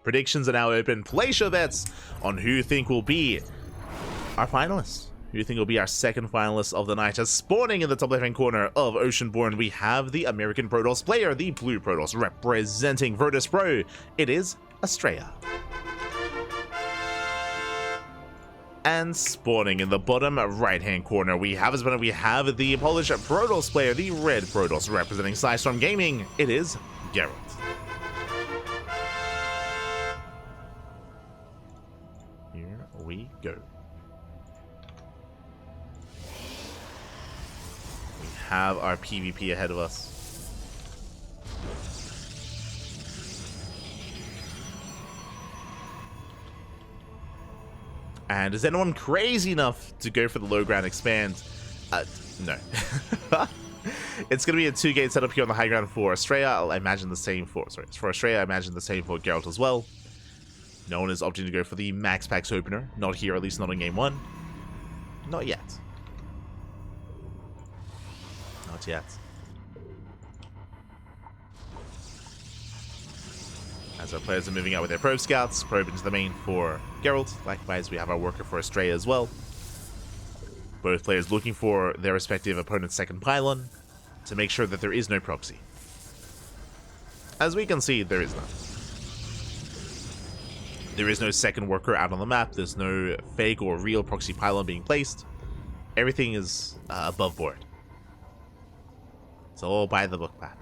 Predictions are now open. Place your bets on who you think will be our finalists. Who you think will be our second finalist of the night? As spawning in the top left-hand corner of Oceanborn, we have the American Protoss player, the Blue Protoss, representing Virtus Pro. It is Astrea. And spawning in the bottom right-hand corner, we have the Polish Protoss player, the Red Protoss, representing Storm Gaming. It is Gerald. Here we go. We have our PvP ahead of us. And is anyone crazy enough to go for the low ground expand? No. It's going to be a 2-gate setup here on the high ground for Astrea. I imagine the same for, for Astrea. I imagine the same for Gerald as well. No one is opting to go for the max packs opener. Not here, at least not in game 1. Not yet. Not yet. As our players are moving out with their probe scouts, probe into the main for Gerald. Likewise, we have our worker for Astrea as well. Both players looking for their respective opponent's second pylon to make sure that there is no proxy. As we can see, there is none. There is no second worker out on the map. There's no fake or real proxy pylon being placed. Everything is above board. It's all by the book map.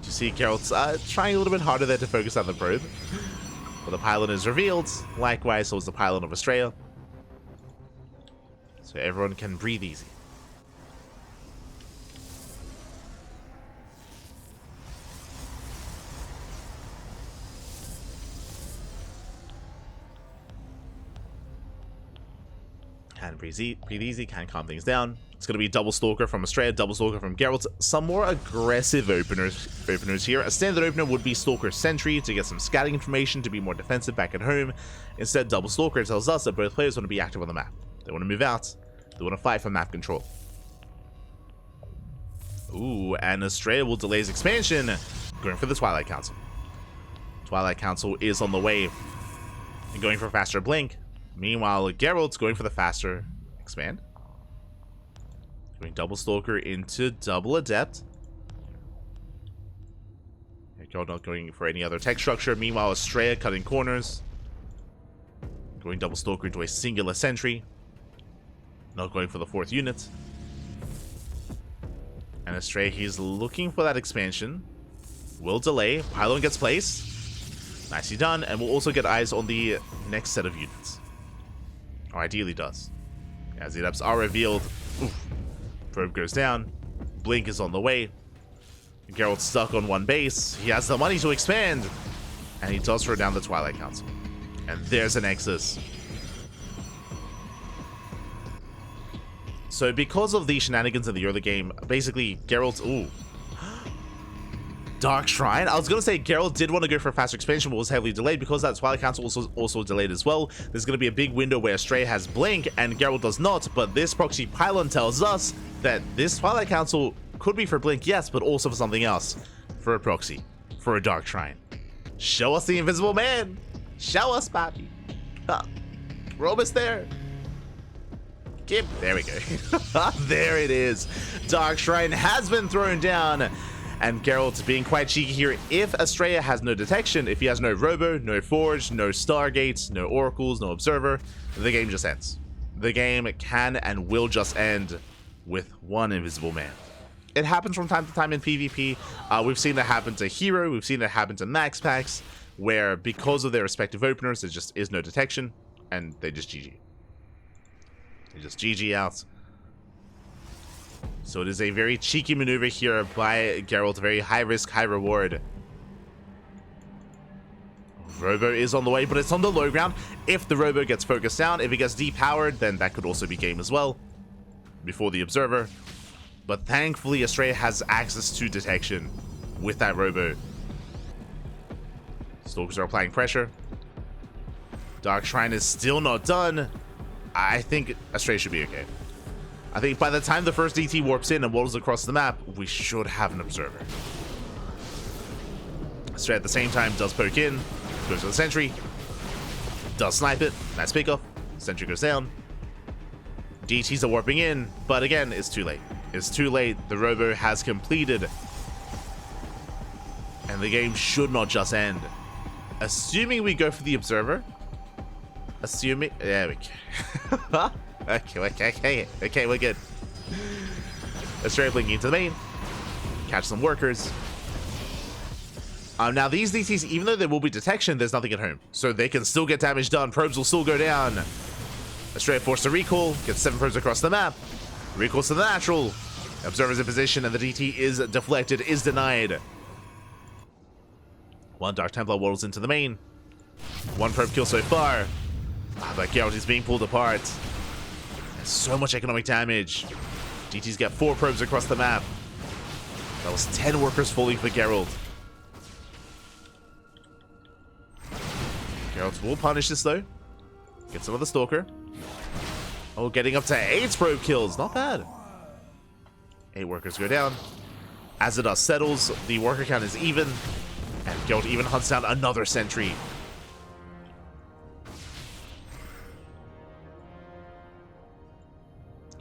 You see Gerald's trying a little bit harder there to focus on the probe. But the pylon is revealed. Likewise, so is the pylon of Astrea. So everyone can breathe easy. Can breathe easy, can calm things down. It's going to be double stalker from Astrea, double stalker from Gerald. Some more aggressive openers here. A standard opener would be Stalker Sentry to get some scouting information to be more defensive back at home. Instead, double stalker tells us that both players want to be active on the map. They want to move out. They want to fight for map control. Ooh, and Astrea will delay his expansion, going for the Twilight Council. Twilight Council is on the way and going for faster blink. Meanwhile, Gerald's going for the faster expand. Going double stalker into double adept. Gerald not going for any other tech structure. Meanwhile, Astrea cutting corners. Going double stalker into a singular sentry. Not going for the 4th unit. And Astrea, he's looking for that expansion. Will delay. Pylon gets placed. Nicely done. And will also get eyes on the next set of units. Or ideally does. As the adepts are revealed. Oof. Probe goes down. Blink is on the way. Gerald's stuck on one base. He has the money to expand. And he does throw down the Twilight Council. And there's a Nexus. So because of the shenanigans in the early game, basically Gerald's... Ooh. Dark Shrine? I was going to say Gerald did want to go for a faster expansion, but was heavily delayed because that Twilight Council was also delayed as well. There's going to be a big window where Astrea has Blink and Gerald does not, but this proxy pylon tells us that this Twilight Council could be for Blink, yes, but also for something else. For a proxy. For a Dark Shrine. Show us the Invisible Man! Show us, Papi! We're almost there. There we go. There it is. Dark Shrine has been thrown down. And Gerald's being quite cheeky here. If Astrea has no detection, if he has no Robo, no Forge, no Stargates, no Oracles, no Observer, the game just ends. The game can and will just end with one Invisible Man. It happens from time to time in PvP. We've seen it happen to Hero, we've seen it happen to Max Packs, where because of their respective openers, there just is no detection, and they just GG. They just GG out. So it is a very cheeky maneuver here by Gerald, very high risk, high reward. Robo is on the way, but it's on the low ground. If the Robo gets focused down, if it gets depowered, then that could also be game as well. Before the Observer. But thankfully, Astrea has access to detection with that Robo. Stalkers are applying pressure. Dark Shrine is still not done. I think Astrea should be okay. I think by the time the first DT warps in and waddles across the map, we should have an Observer. Astrea at the same time does poke in, goes for the sentry, does snipe it, nice pickoff, sentry goes down. DTs are warping in, but again, it's too late. It's too late, the robo has completed. And the game should not just end. Assuming we go for the observer. Assuming, there we go. Okay, we're good. Astrea blinking into the main. Catch some workers. Now these DTs, even though there will be detection, there's nothing at home. So they can still get damage done. Probes will still go down. Astrea forced to recall. Gets 7 probes across the map. Recalls to the natural. Observer's in position and the DT is deflected, is denied. 1 Dark Templar waddles into the main. 1 probe kill so far. But Gerald is being pulled apart. There's so much economic damage. DTs get 4 probes across the map. That was 10 workers falling for Gerald. Gerald will punish this though. Gets another Stalker. Oh, getting up to 8 probe kills. Not bad. 8 workers go down. As the dust settles, the worker count is even. And Gerald even hunts down another sentry.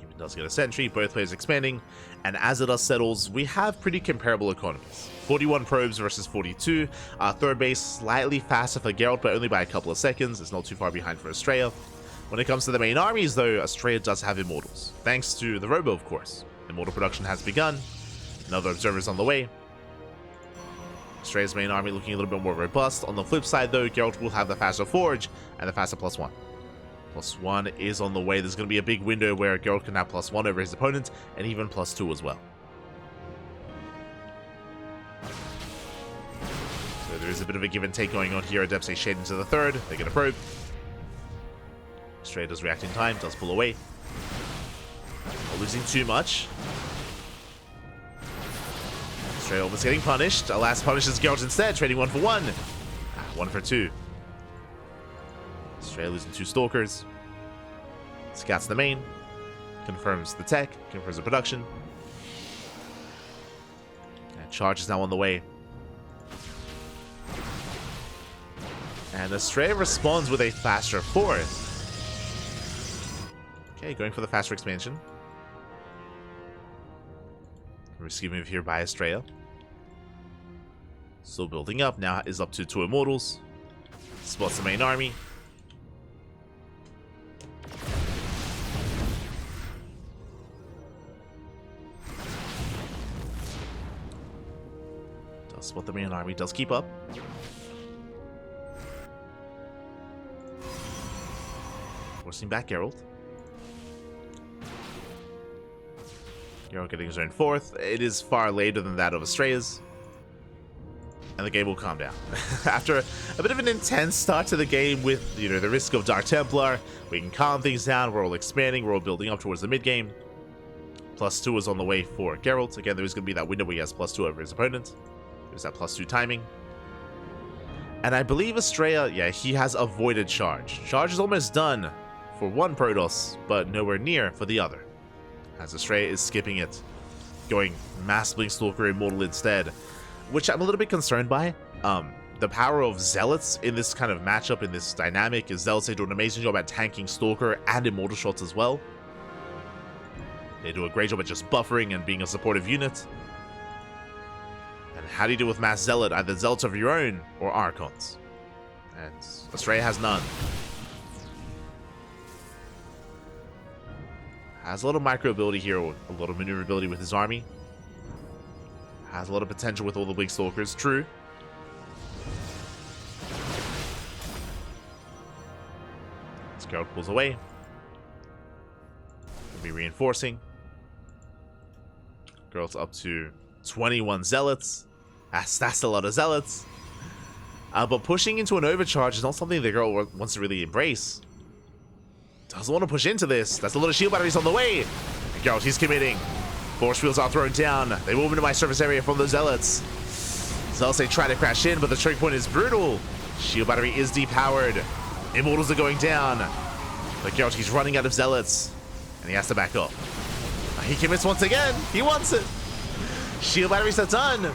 Even does get a sentry, both players expanding. And as the dust settles, we have pretty comparable economies. 41 probes versus 42. Third base slightly faster for Gerald, but only by a couple of seconds. It's not too far behind for Astrea. When it comes to the main armies, though, Astrea does have Immortals. Thanks to the Robo, of course. Immortal production has begun. Another Observer's on the way. Astrea's main army looking a little bit more robust. On the flip side, though, Gerald will have the faster Forge and the faster +1. +1 is on the way. There's going to be a big window where Gerald can have +1 over his opponent, and even +2 as well. So there is a bit of a give and take going on here. Adepts shade into the third. They get a probe. Astrea does react in time, does pull away. Not losing too much. Astrea almost getting punished. Alas, punishes Gerald instead, trading 1 for 1. 1 for 2. Astrea losing 2 Stalkers. Scouts the main. Confirms the tech. Confirms the production. And charge is now on the way. And Astrea responds with a faster 4th. Okay, going for the faster expansion. Risky move here by Astrea. Still building up. Now is up to 2 Immortals. Spots the main army. Does spot the main army. Does keep up. Forcing back Gerald. Gerald getting his own 4th. It is far later than that of Astrea's. And the game will calm down. After a bit of an intense start to the game with, the risk of Dark Templar, we can calm things down. We're all expanding. We're all building up towards the mid-game. +2 is on the way for Gerald. Again, there's going to be that window where he has +2 over his opponent. There's that +2 timing. And I believe Astrea, yeah, he has avoided charge. Charge is almost done for one Protoss, but nowhere near for the other. As Astrea is skipping it, going Mass Blink Stalker Immortal instead, which I'm a little bit concerned by. The power of Zealots in this kind of matchup, in this dynamic, is Zealots, they do an amazing job at tanking Stalker and Immortal shots as well. They do a great job at just buffering and being a supportive unit. And how do you deal with Mass Zealot? Either Zealots of your own or Archons. And Astrea has none. Has a lot of micro ability here, a lot of maneuverability with his army. Has a lot of potential with all the Blink Stalkers, true. As Gerald pulls away. Could be reinforcing. Gerald's up to 21 Zealots. That's a lot of Zealots. But pushing into an overcharge is not something the girl wants to really embrace. Doesn't want to push into this. That's a lot of shield batteries on the way. And Gerald, he's committing. Force fields are thrown down. They move into my surface area from the Zealots. Zealots, they try to crash in, but the choke point is brutal. Shield battery is depowered. Immortals are going down. But Gerald, he's running out of Zealots. And he has to back up. He commits once again. He wants it. Shield batteries are done.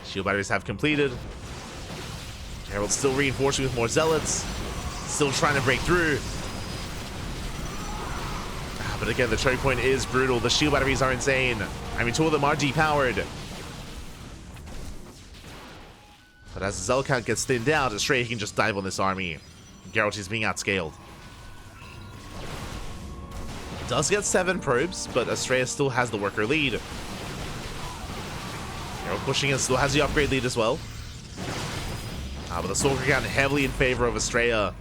Shield batteries have completed. Gerald still reinforcing with more zealots. Still trying to break through. But again, the choke point is brutal. The shield batteries are insane. I mean, two of them are depowered. But as the zealot count gets thinned out, Astrea can just dive on this army. Gerald is being outscaled. Does get 7 probes, but Astrea still has the worker lead. Gerald pushing in, still has the upgrade lead as well. But the stalker count heavily in favor of Astrea.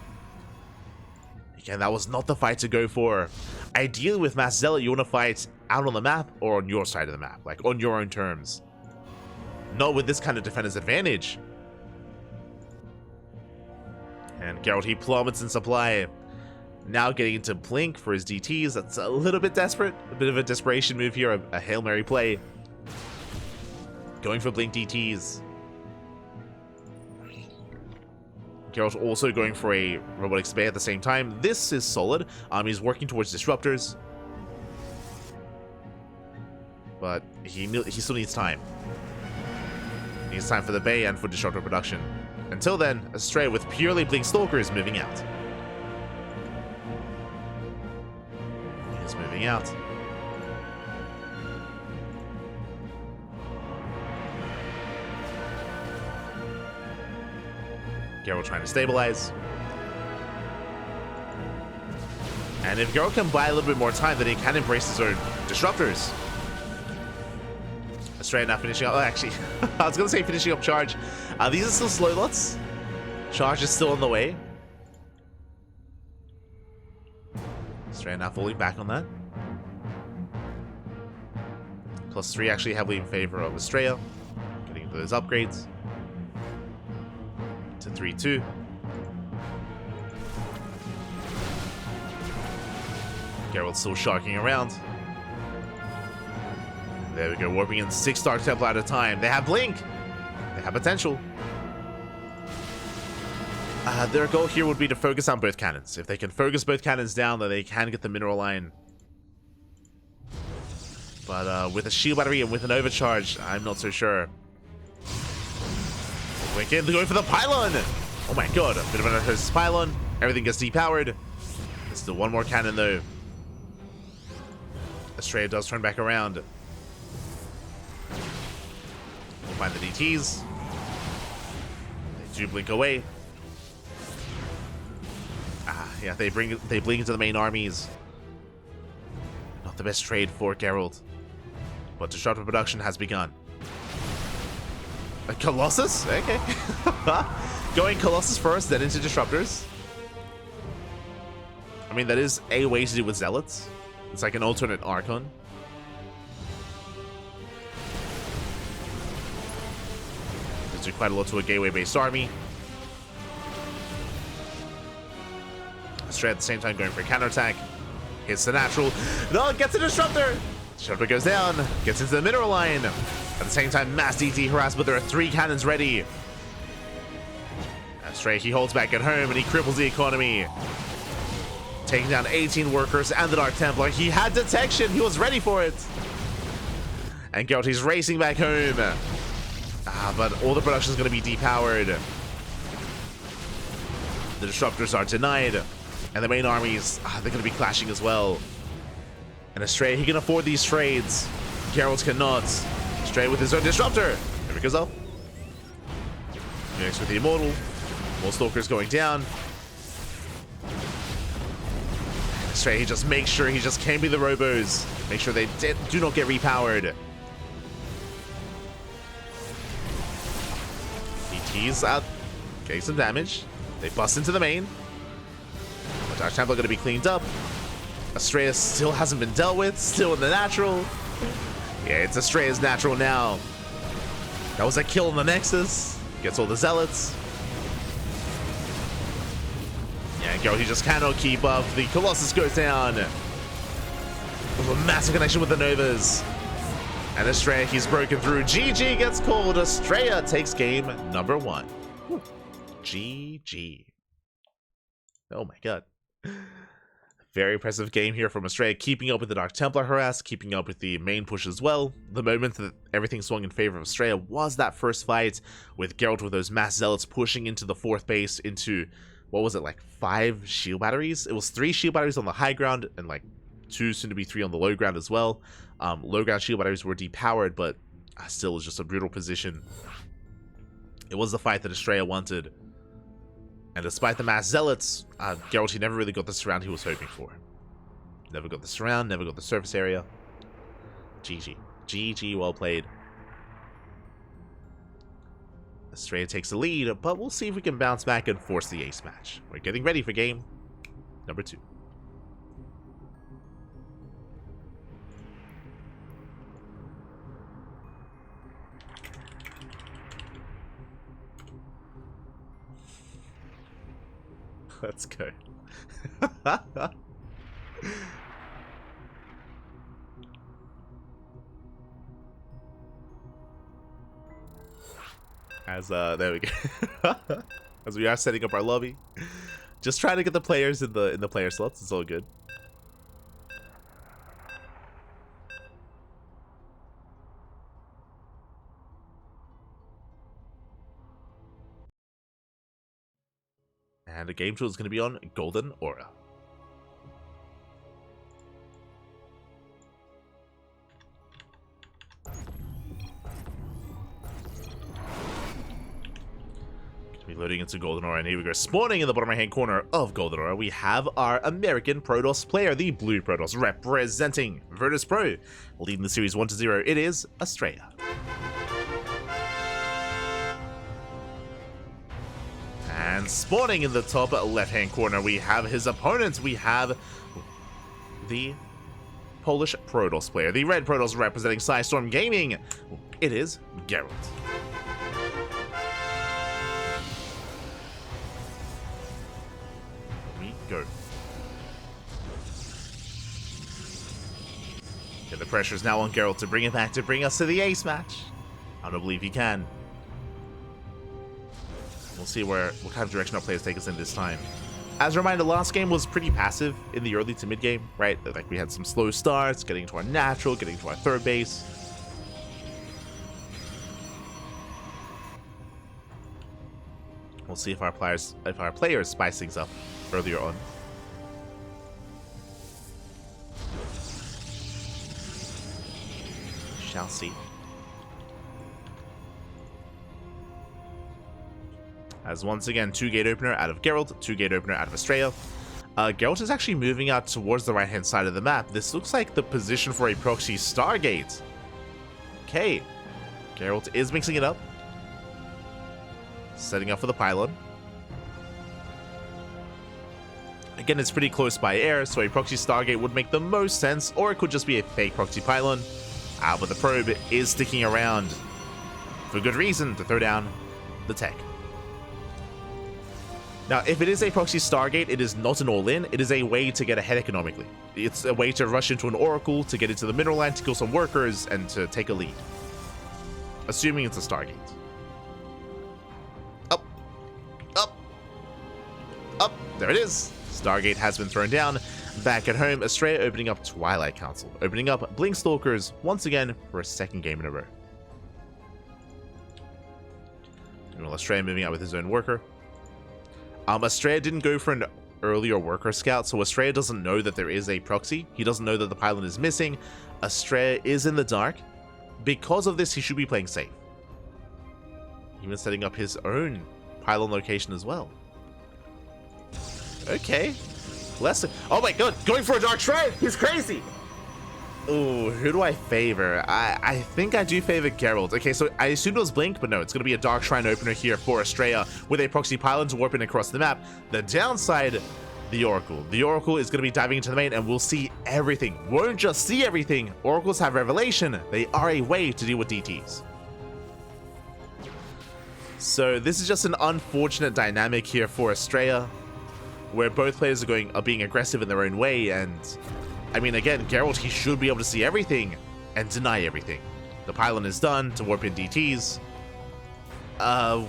Again, that was not the fight to go for. Ideally, with Mass Zealot, you want to fight out on the map or on your side of the map, like on your own terms. Not with this kind of defender's advantage. And Gerald, he plummets in supply. Now getting into Blink for his DTs. That's a little bit desperate. A bit of a desperation move here, a Hail Mary play. Going for Blink DTs. Gerald also going for a Robotic Spay at the same time. This is solid. He's working towards Disruptors. But he still needs time. He needs time for the Bay and for Disruptor production. Until then, Astrea with purely Blink Stalkers moving out. He's moving out. Gerald trying to stabilize. And if Gerald can buy a little bit more time, then he can embrace his own Disruptors. Astrea now finishing up. Oh, actually, I was going to say finishing up charge. These are still slow lots. Charge is still on the way. Astrea now falling back on that. +3 actually heavily in favor of Astrea. Getting into those upgrades. To 3-2. Gerald still sharking around. There we go, warping in 6 Dark Temple at a time. They have Blink. They have potential. Their goal here would be to focus on both cannons. If they can focus both cannons down, then they can get the mineral line. But with a shield battery and with an overcharge, I'm not so sure. Wicked, they're going for the pylon! Oh my god, a bit of an unhost pylon. Everything gets depowered. There's still one more cannon though. Astrea does turn back around. We'll find the DTs. They do blink away. Yeah, they blink into the main armies. Not the best trade for Gerald. But Disruptor production has begun. A Colossus? Okay. Going Colossus first, then into Disruptors. I mean, that is a way to do with Zealots. It's like an alternate Archon. Does do quite a lot to a gateway-based army. Astrea at the same time going for a counterattack. Hits the natural. No, gets a Disruptor! Disruptor goes down. Gets into the mineral line. At the same time, mass DT harass, but there are 3 cannons ready. Astrea, he holds back at home and he cripples the economy. Taking down 18 workers and the Dark Templar. He had detection. He was ready for it. And Gerald, he's racing back home. But all the production is going to be depowered. The Disruptors are denied. And the main armies, they're going to be clashing as well. And Astrea, he can afford these trades. Gerald cannot. Astrea with his own Disruptor. There we go. Next with the Immortal. More Stalkers going down. Astrea, he just makes sure he just can't be the Robos. Make sure they do not get repowered. DT's out. Getting some damage. They bust into the main. But Dark Temple are going to be cleaned up. Astrea still hasn't been dealt with. Still in the natural. Yeah, it's Astrea's natural now. That was a kill on the Nexus. Gets all the Zealots. Yeah, Gerald, he just cannot keep up. The Colossus goes down. There's a massive connection with the Novas. And Astrea, he's broken through. GG gets called. Astrea takes game number 1. GG. Oh my god. Very impressive game here from Astrea, keeping up with the Dark Templar harass, keeping up with the main push as well. The moment that everything swung in favor of Astrea was that first fight with Gerald with those mass zealots pushing into the 4th base into, what was it, like 5 shield batteries? It was 3 shield batteries on the high ground and like 2, soon to be 3 on the low ground as well. Low ground shield batteries were depowered, but still was just a brutal position. It was the fight that Astrea wanted. And despite the mass zealots, Gerald, he never really got the surround he was hoping for. Never got the surround, never got the surface area. GG. GG, well played. Astrea takes the lead, but we'll see if we can bounce back and force the ace match. We're getting ready for game number 2. Let's go. There we go. As we are setting up our lobby, just trying to get the players in the player slots. It's all good. And the game tool is going to be on Golden Aura. Be loading into Golden Aura, and here we go. Spawning in the bottom right hand corner of Golden Aura, we have our American Protoss player, the Blue Protoss, representing Virtus Pro. Leading the series 1-0, it is Astrea. And spawning in the top left hand corner, we have his opponent. We have the Polish Protoss player, the Red Protoss representing Psystorm Gaming. It is Gerald. Go. Yeah, the pressure is now on Gerald to bring it back, to bring us to the ace match. I don't believe he can. We'll see what kind of direction our players take us in this time. As a reminder, last game was pretty passive in the early to mid game, right? Like we had some slow starts, getting to our natural, getting to our 3rd base. We'll see if our players spice things up earlier on. Shall see. As once again, 2-gate opener out of Gerald, 2-gate opener out of Astrea. Gerald is actually moving out towards the right-hand side of the map. This looks like the position for a proxy Stargate. Okay. Gerald is mixing it up. Setting up for the pylon. Again, it's pretty close by air, so a proxy Stargate would make the most sense, or it could just be a fake proxy pylon. But the probe is sticking around for good reason to throw down the tech. Now, if it is a proxy Stargate, it is not an all-in. It is a way to get ahead economically. It's a way to rush into an Oracle, to get into the mineral line, to kill some workers, and to take a lead. Assuming it's a Stargate. Up. Up. Up. There it is. Stargate has been thrown down. Back at home, Astrea opening up Twilight Council. Opening up Blink Stalkers once again for a 2nd game in a row. Meanwhile, Astrea moving out with his own worker. Astrea didn't go for an earlier worker scout, so Astrea doesn't know that there is a proxy. He doesn't know that the pylon is missing. Astrea is in the dark. Because of this, he should be playing safe. Even setting up his own pylon location as well. Okay. Oh my god, going for a Dark Shrine! He's crazy! Ooh, who do I favor? I think I do favor Gerald. Okay, so I assumed it was Blink, but no, it's going to be a Dark Shrine opener here for Astrea with a proxy pylon to warp in across the map. The downside, the Oracle. The Oracle is going to be diving into the main and we'll see everything. Won't just see everything. Oracles have Revelation. They are a way to deal with DTs. So this is just an unfortunate dynamic here for Astrea, where both players are being aggressive in their own way, and I mean, again, Gerald, he should be able to see everything and deny everything. The pylon is done to warp in DTs.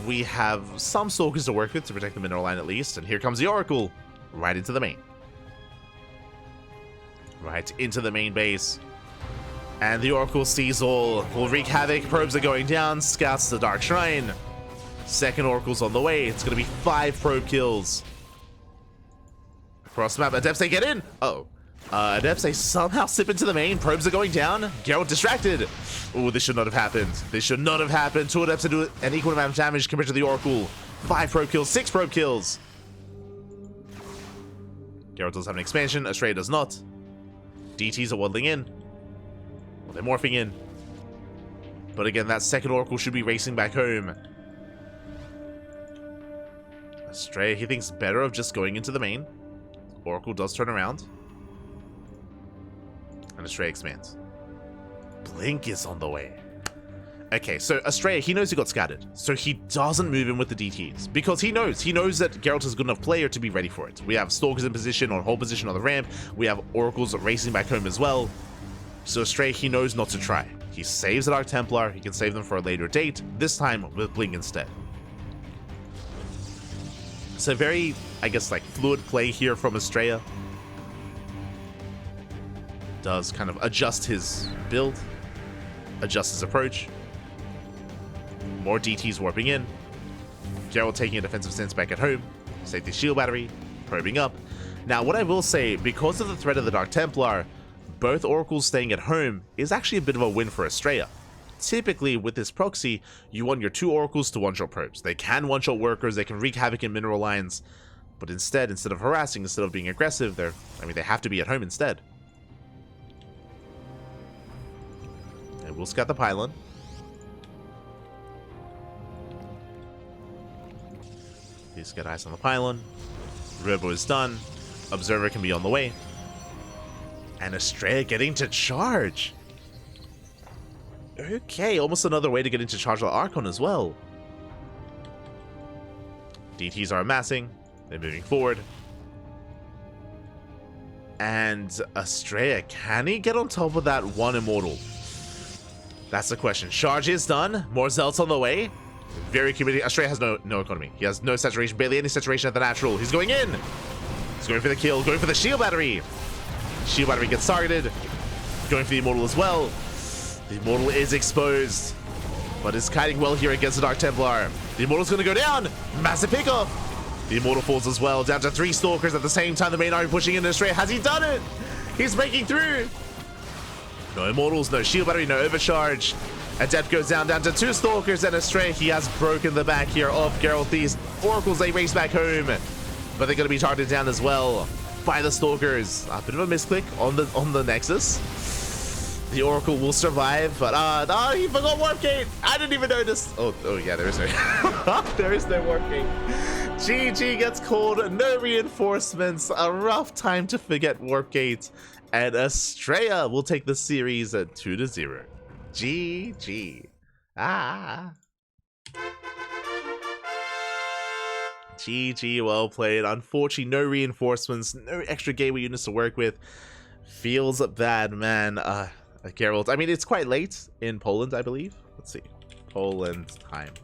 We have some Stalkers to work with to protect the mineral line at least, and here comes the Oracle right into the main. Right into the main base. And the Oracle sees all. Will wreak havoc. Probes are going down. Scouts the Dark Shrine. Second Oracle's on the way. It's going to be 5 probe kills. Across the map. Adepts, they get in. Uh-oh. Adepts, they somehow slip into the main. Probes are going down. Gerald distracted. Oh, this should not have happened. This should not have happened. 2 Adepts do an equal amount of damage compared to the Oracle. 5 probe kills. 6 probe kills. Gerald does have an expansion. Astrea does not. DTs are waddling in. Well, they're morphing in. But again, that second Oracle should be racing back home. Astrea, he thinks better of just going into the main. Oracle does turn around. And Astrea expands. Blink is on the way. Okay, so Astrea, he knows he got scattered. So he doesn't move in with the DTs. Because he knows that Geralt is a good enough player to be ready for it. We have Stalkers in position, on hold position on the ramp. We have Oracles racing back home as well. So Astrea, he knows not to try. He saves the Dark Templar. He can save them for a later date. This time with Blink instead. So very, I guess, like fluid play here from Astrea. Does kind of adjust his build. Adjust his approach. More DTs warping in. Gerald taking a defensive stance back at home. Safety shield battery. Probing up. Now, what I will say, because of the threat of the Dark Templar, both Oracles staying at home is actually a bit of a win for Astrea. Typically, with this proxy, you want your 2 Oracles to one-shot probes. They can one-shot workers, they can wreak havoc in mineral lines, but instead of harassing, instead of being aggressive, they have to be at home instead. And we'll scout the pylon. Please get eyes on the pylon. Robo is done. Observer can be on the way. And Astrea getting to charge. Okay, almost another way to get into charge of Archon as well. DTs are amassing. They're moving forward. And Astrea, can he get on top of that 1 Immortal? That's the question. Charge is done. More Zealots on the way. Very committed. Astrea has no economy. He has no saturation, barely any saturation at the natural. He's going in. He's going for the kill, going for the shield battery. Shield battery gets targeted. Going for the Immortal as well. The Immortal is exposed, but is kiting well here against the Dark Templar. The Immortal's going to go down. Massive pickoff. The Immortal falls as well. Down to 3 Stalkers at the same time. The main army pushing in Astrea. Has he done it? He's breaking through. No Immortals, no shield battery, no overcharge. Adept goes down to 2 Stalkers and Astrea. He has broken the back here of Gerald. These Oracles, they race back home, but they're going to be targeted down as well by the Stalkers. A bit of a misclick on the Nexus. The Oracle will survive, but he forgot Warp Gate. I didn't even notice. Oh yeah, there is no there is no Warp Gate. GG gets called, no reinforcements, a rough time to forget Warp Gate, and Astrea will take the series at 2-0. GG. GG, well played. Unfortunately, no reinforcements, no extra gateway units to work with. Feels bad, man. Gerald, I mean, it's quite late in Poland, I believe. Let's see. Poland time.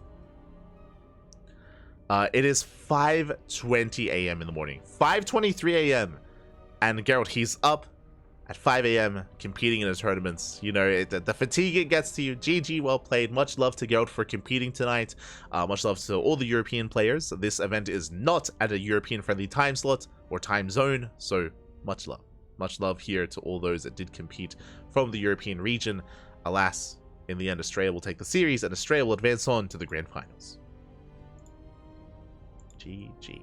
It is 5:20 a.m. in the morning. 5:23 a.m. And Gerald, he's up at 5 a.m. competing in his tournaments. You know, the fatigue, it gets to you. GG, well played. Much love to Gerald for competing tonight. Much love to all the European players. This event is not at a European-friendly time slot or time zone, so much love. Much love here to all those that did compete from the European region. Alas, in the end, Astrea will take the series, and Astrea will advance on to the grand finals. GG.